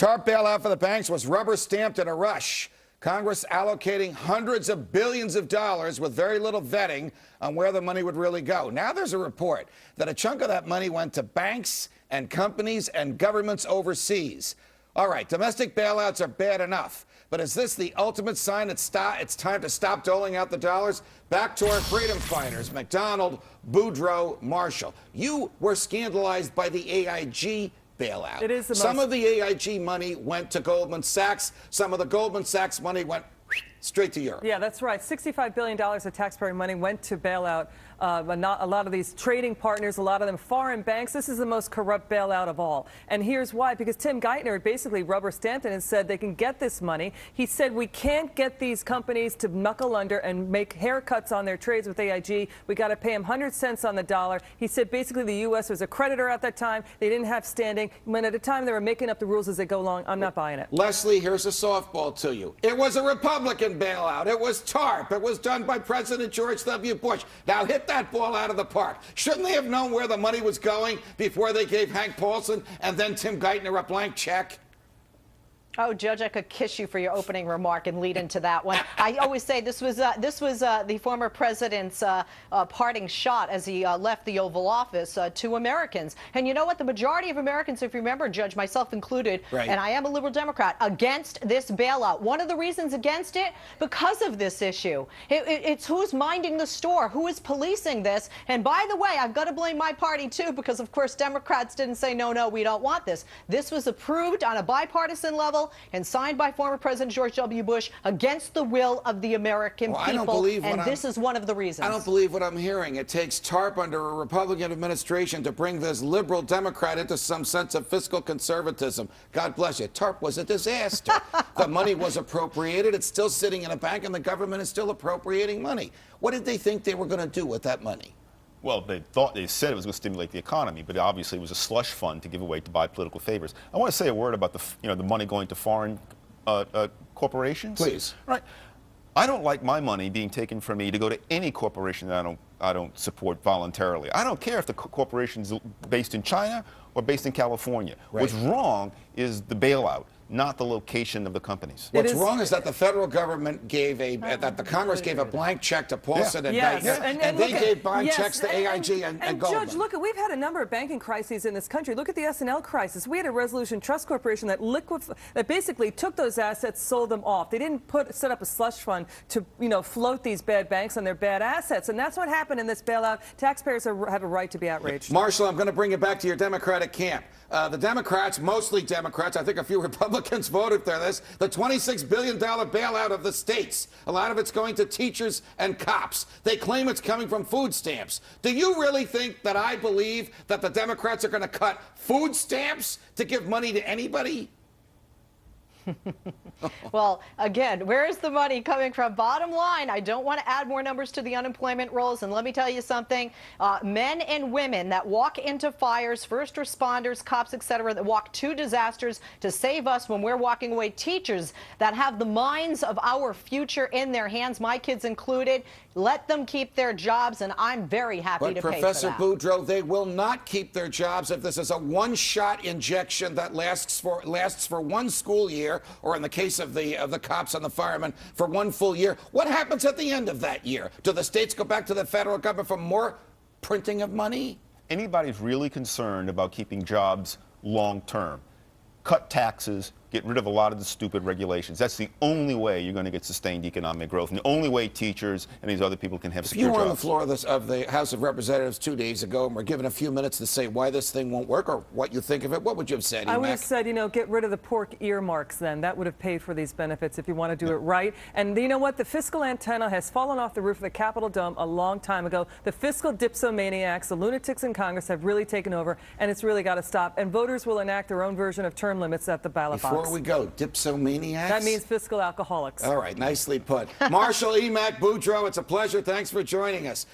TARP bailout for the banks was rubber-stamped in a rush. Congress allocating hundreds of billions of dollars with very little vetting on where the money would really go. Now there's a report that a chunk of that money went to banks and companies and governments overseas. All right, domestic bailouts are bad enough, but is this the ultimate sign it's time to stop doling out the dollars? Back to our freedom fighters, McDonald, Boudreaux, Marshall. You were scandalized by the AIG bailout. It is the Some of the AIG money went to Goldman Sachs. Some of the Goldman Sachs money went straight to Europe. Yeah, that's right. $65 billion of taxpayer money went to bailout a lot of these trading partners, a lot of them foreign banks. This is the most corrupt bailout of all. And here's why. Because Tim Geithner basically rubber-stamped it and said they can get this money. He said we can't get these companies to knuckle under and make haircuts on their trades with AIG. We got to pay them 100 cents on the dollar. He said basically the U.S. was a creditor at that time. They didn't have standing. When at a time they were making up the rules as they go along. I'm not buying it. Leslie, here's a softball to you. It was a Republican bailout. It was TARP. It was done by President George W. Bush. Now hit that ball out of the park. Shouldn't they have known where the money was going before they gave Hank Paulson and then Tim Geithner a blank check? Oh, Judge, I could kiss you for your opening remark and lead into that one. I always say this was the former president's parting shot as he left the Oval Office to Americans. And you know what? The majority of Americans, if you remember, Judge, myself included, right, and I am a liberal Democrat, against this bailout. One of the reasons against it, because of this issue. It's who's minding the store, who is policing this. And by the way, I've got to blame my party, too, because, of course, Democrats didn't say, no, no, we don't want this. This was approved on a bipartisan level and signed by former President George W. Bush against the will of the American people. I don't believe and this is one of the reasons. I don't believe what I'm hearing. It takes TARP under a Republican administration to bring this liberal Democrat into some sense of fiscal conservatism. God bless you. TARP was a disaster. The money was appropriated. It's still sitting in a bank, and the government is still appropriating money. What did they think they were going to do with that money? Well, they said it was going to stimulate the economy, but obviously it was a slush fund to give away to buy political favors. I want to say a word about the money going to foreign corporations. Please. Right. I don't like my money being taken from me to go to any corporation that I don't support voluntarily. I don't care if the corporation's based in China or based in California. Right. What's wrong is the bailout, not the location of the companies. What's wrong is that the federal government gave that the Congress gave a blank check to Paulson and Geithner, and they gave blank checks to AIG and Goldman. Judge, look, we've had a number of banking crises in this country. Look at the S&L crisis. We had a Resolution Trust Corporation that basically took those assets, sold them off. They didn't set up a slush fund to float these bad banks on their bad assets, and that's what happened in this bailout. Taxpayers have a right to be outraged. Marshall, I'm going to bring you back to your Democratic camp. The Democrats, mostly Democrats, I think a few Republicans voted for this, the $26 billion bailout of the states. A lot of it's going to teachers and cops. They claim it's coming from food stamps. Do you really think that I believe that the Democrats are going to cut food stamps to give money to anybody? Well, again, where is the money coming from? Bottom line, I don't want to add more numbers to the unemployment rolls. And let me tell you something. Men and women that walk into fires, first responders, cops, etc., that walk to disasters to save us when we're walking away, teachers that have the minds of our future in their hands, my kids included, let them keep their jobs, and I'm very happy to pay for that. Professor Boudreaux, they will not keep their jobs if this is a one-shot injection that lasts for one school year, or in the case of the cops and the firemen, for one full year. What happens at the end of that year? Do the states go back to the federal government for more printing of money? Anybody's really concerned about keeping jobs long-term, cut taxes, get rid of a lot of the stupid regulations. That's the only way you're going to get sustained economic growth, and the only way teachers and these other people can have secure jobs. You were on the floor of the House of Representatives 2 days ago, and we're given a few minutes to say why this thing won't work or what you think of it. What would you have said, I would have said, get rid of the pork earmarks then. That would have paid for these benefits if you want to do it right. And you know what? The fiscal antenna has fallen off the roof of the Capitol Dome a long time ago. The fiscal dipsomaniacs, the lunatics in Congress have really taken over, and it's really got to stop. And voters will enact their own version of term limits at the ballot box. Before we go, dipsomaniacs? That means fiscal alcoholics. All right, nicely put. Marshall, Emac, Boudreaux, it's a pleasure. Thanks for joining us.